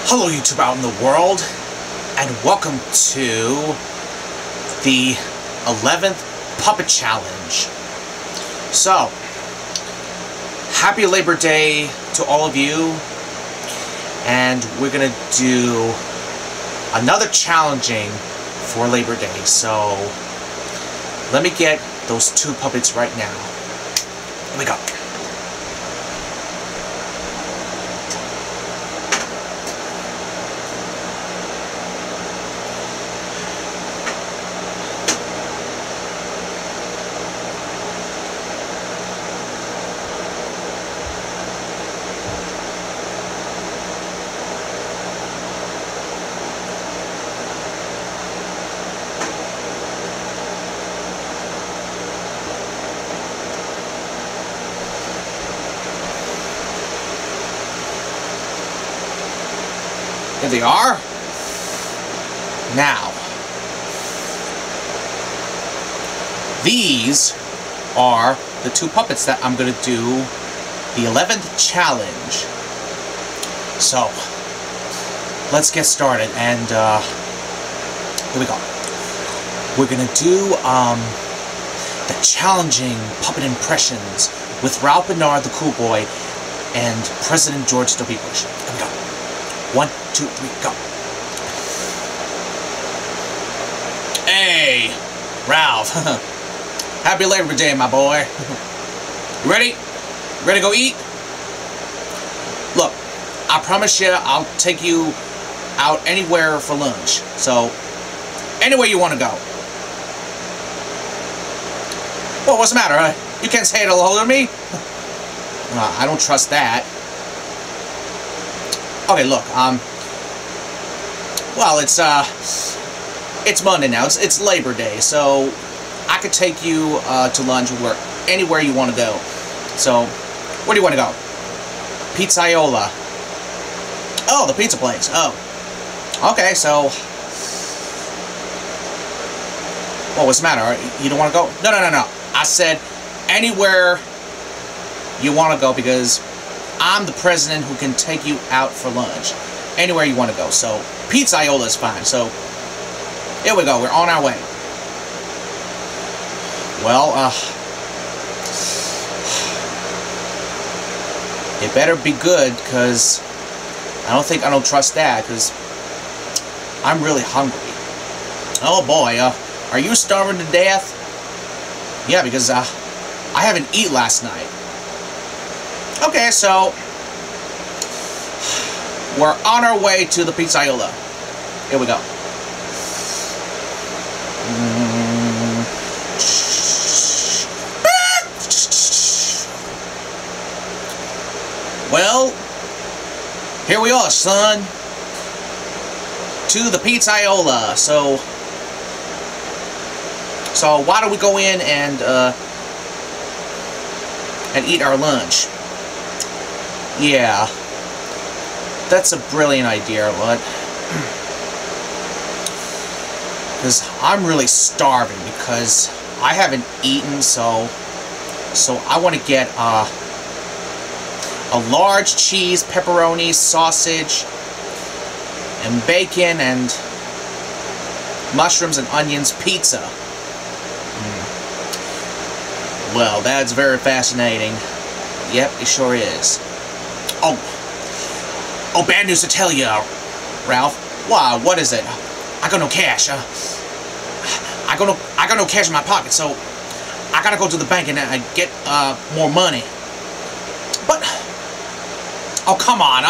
Hello YouTube out in the world, and welcome to the 11th Puppet Challenge. So, happy Labor Day to all of you, and we're gonna do another challenging for Labor Day. So, let me get those two puppets right now. Here we go. Here they are. Now, these are the two puppets that I'm going to do the 11th challenge. So, let's get started. And here we go. We're going to do the challenging puppet impressions with Ralph Bernard the Cool Boy and President George W. Bush. Here we go. 1, 2, 3, go. Hey, Ralph. Happy Labor Day, my boy. You ready? Ready to go eat? Look, I promise you I'll take you out anywhere for lunch. So, anywhere you want to go. Well, what's the matter? You can't say hello to me? I don't trust that. Okay, look, well, it's Monday now, it's Labor Day, so I could take you to lunch or anywhere you want to go. So, where do you want to go? Pizzaiola. Oh, the pizza place, oh. Okay, so, well, what's the matter? You don't want to go? No. I said anywhere you want to go because I'm the president who can take you out for lunch. Anywhere you want to go. So, Pizzaiola is fine. So, here we go. We're on our way. Well, it better be good, because I don't trust that, because I'm really hungry. Oh boy, are you starving to death? Yeah, because I haven't eaten last night. Okay, so we're on our way to the Pizzaiola. Here we go. Well, here we are, son. To the Pizzaiola. So why don't we go in and eat our lunch? Yeah, that's a brilliant idea, but because I'm really starving because I haven't eaten, so I want to get a large cheese, pepperoni, sausage, and bacon, and mushrooms and onions pizza. Well, that's very fascinating. Yep, it sure is. Oh, bad news to tell you, Ralph. Wow, what is it? I got no cash. I got no cash in my pocket, so I gotta go to the bank and get more money. But oh, come on,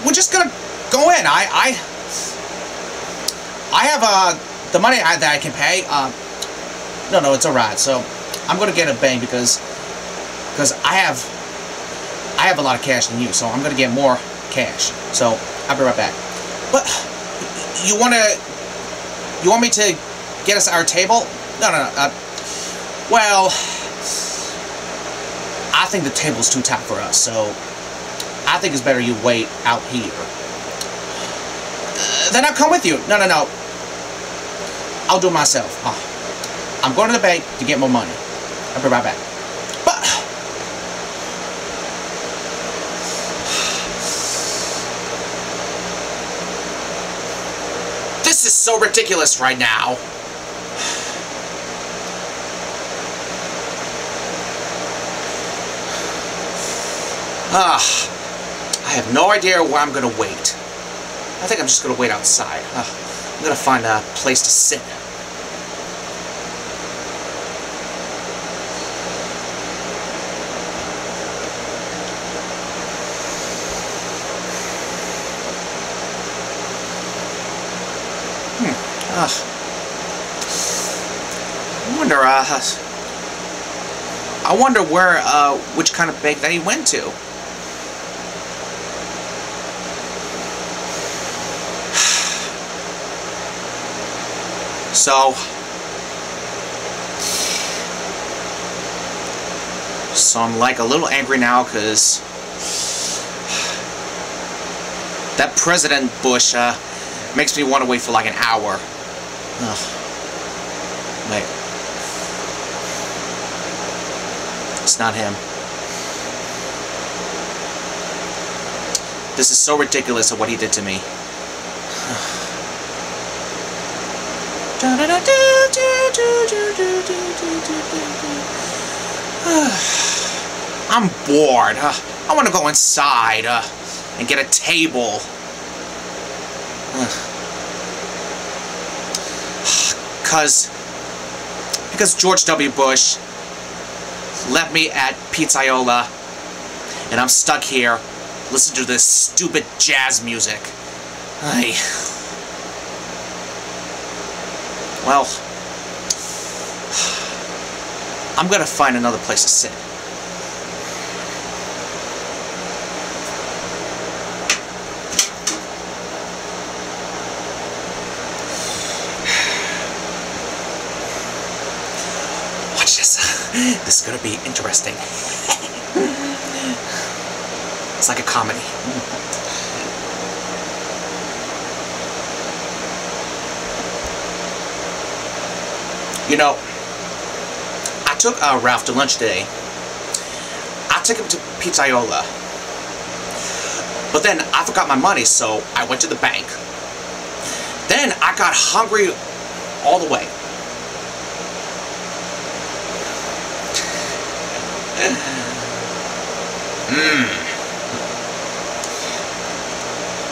we're just gonna go in. I have the money that I can pay. No, it's alright. So I'm gonna get a bank because I have a lot of cash than you, so I'm gonna get more cash. So I'll be right back. But you want me to get us our table? No. Well, I think the table's too tight for us, so I think it's better you wait out here. Then I'll come with you. No. I'll do it myself. I'm going to the bank to get more money. I'll be right back. But so ridiculous right now. I have no idea where I'm gonna wait. I think I'm just gonna wait outside. I'm gonna find a place to sit. I wonder where, which kind of bank that he went to. So I'm like a little angry now because that President Bush makes me want to wait for like an hour. Wait. It's not him. This is so ridiculous of what he did to me. I'm bored. I want to go inside and get a table. Because George W. Bush left me at Pizzaiola, and I'm stuck here listening to this stupid jazz music. Well, I'm gonna find another place to sit. Watch this. This is gonna be interesting. It's like a comedy. You know, I took Ralph to lunch today. I took him to Pizzaiola. But then I forgot my money, so I went to the bank. Then I got hungry all the way.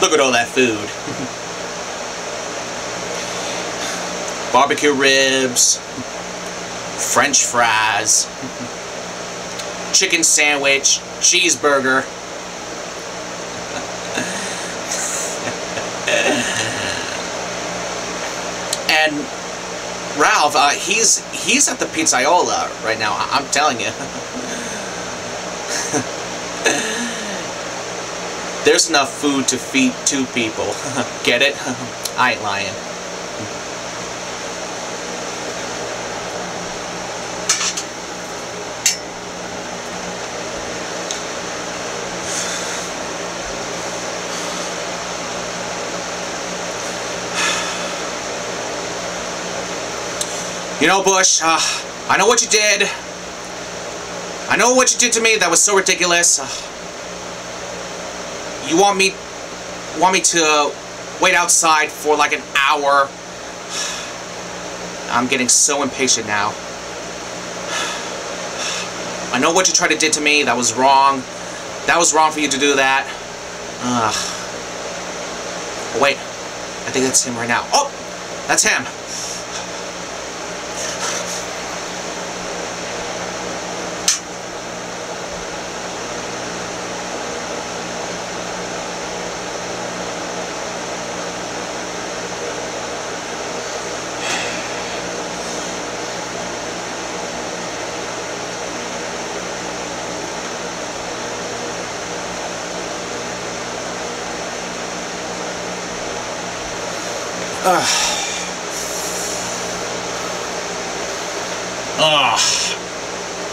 Look at all that food. Barbecue ribs, French fries, chicken sandwich, cheeseburger. And Ralph, he's at the Pizzaiola right now, I'm telling you. There's enough food to feed 2 people. Get it? I ain't lying. You know, Bush, I know what you did. I know what you did to me. That was so ridiculous. You want me to wait outside for like an hour? I'm getting so impatient now. I know what you tried to do to me. That was wrong. That was wrong for you to do that. Oh, wait. I think that's him right now. Oh! That's him.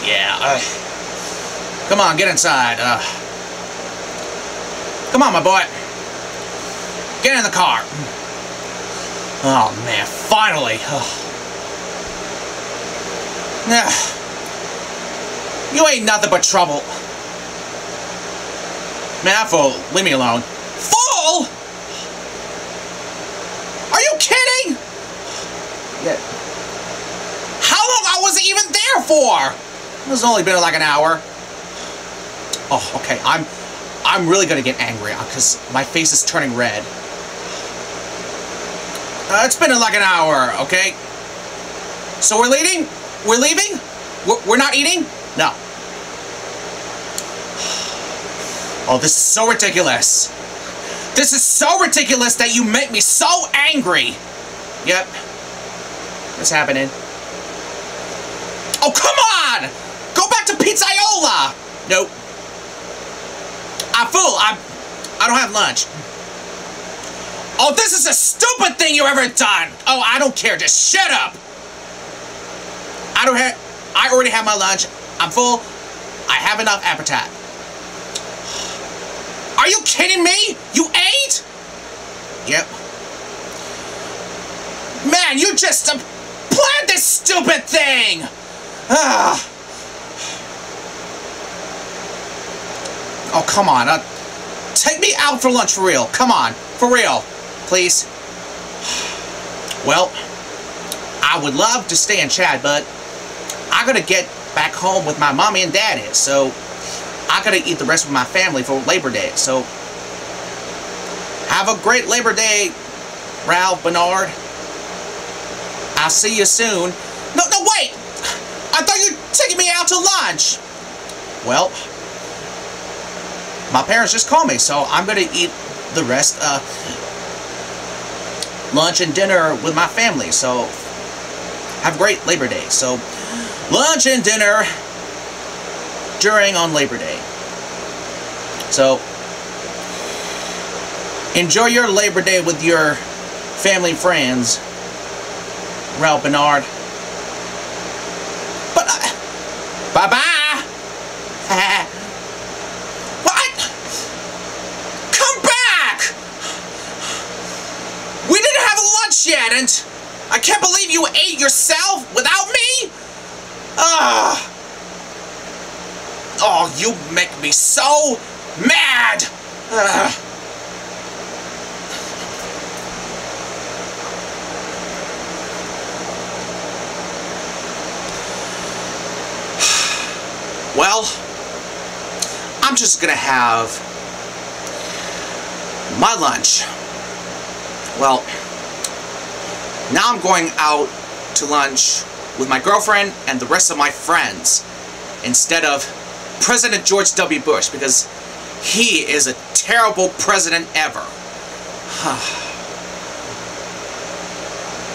Yeah. Come on, get inside. Come on, my boy. Get in the car. Oh, man, finally. You ain't nothing but trouble. Man, fool, leave me alone. Fool? Are you kidding? for? It's only been like an hour. Oh, okay. I'm really gonna get angry because my face is turning red. It's been like an hour, okay? So we're leaving? We're leaving? We're not eating? No. Oh, this is so ridiculous. This is so ridiculous that you make me so angry. Yep. What's happening? Oh, come on! Go back to Pizzaiola! Nope. I'm full. I don't have lunch. Oh, this is a stupid thing you ever done. Oh, I don't care. Just shut up. I already have my lunch. I'm full. I have enough appetite. Are you kidding me? You ate? Yep. Man, you just planned this stupid thing. Oh, come on. Take me out for lunch for real. Come on. For real. Please. Well, I would love to stay and chat, but I gotta get back home with my mommy and daddy, so I gotta eat the rest of my family for Labor Day. So, have a great Labor Day, Ralph, Bernard. I'll see you soon. No, wait! I thought you were taking me out to lunch! Well, my parents just called me, so I'm gonna eat the rest, lunch and dinner with my family, so have a great Labor Day. So, lunch and dinner on Labor Day. So, enjoy your Labor Day with your family and friends, Ralph Bernard. But, bye-bye! What? Come back! We didn't have lunch yet, and I can't believe you ate yourself without me? Oh, you make me so mad! Well, I'm just gonna have my lunch. Well, now I'm going out to lunch with my girlfriend and the rest of my friends instead of President George W. Bush, because he is a terrible president ever.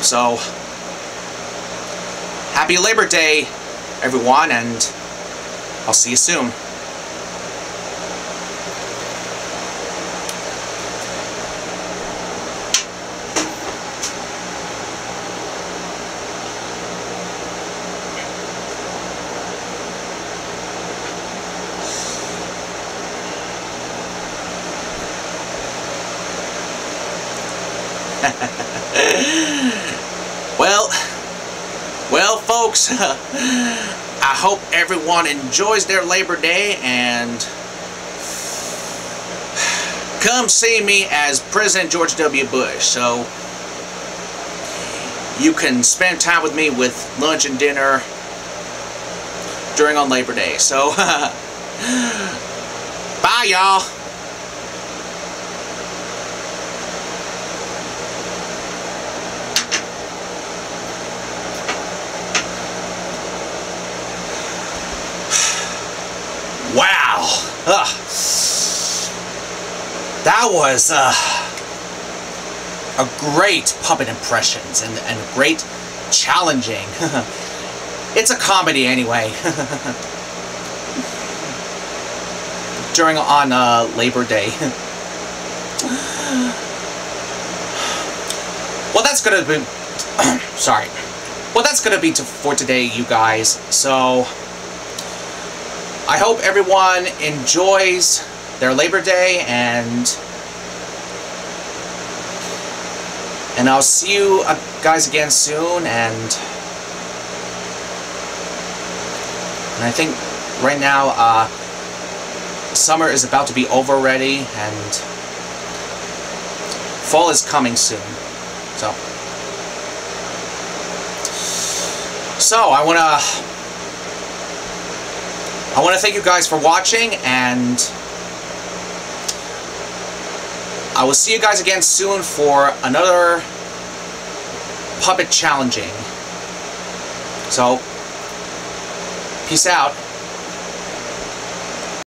So, happy Labor Day, everyone, and I'll see you soon. Well, folks, I hope everyone enjoys their Labor Day and come see me as President George W. Bush, so you can spend time with me with lunch and dinner on Labor Day. So, bye, y'all. Wow! That was a great puppet impressions and great challenging. It's a comedy anyway. on Labor Day. Well, that's gonna be sorry. Well, that's gonna be for today, you guys. So I hope everyone enjoys their Labor Day, and I'll see you guys again soon, and I think right now summer is about to be over already, and fall is coming soon. So I want to I want to thank you guys for watching, and I will see you guys again soon for another puppet challenging. So, peace out.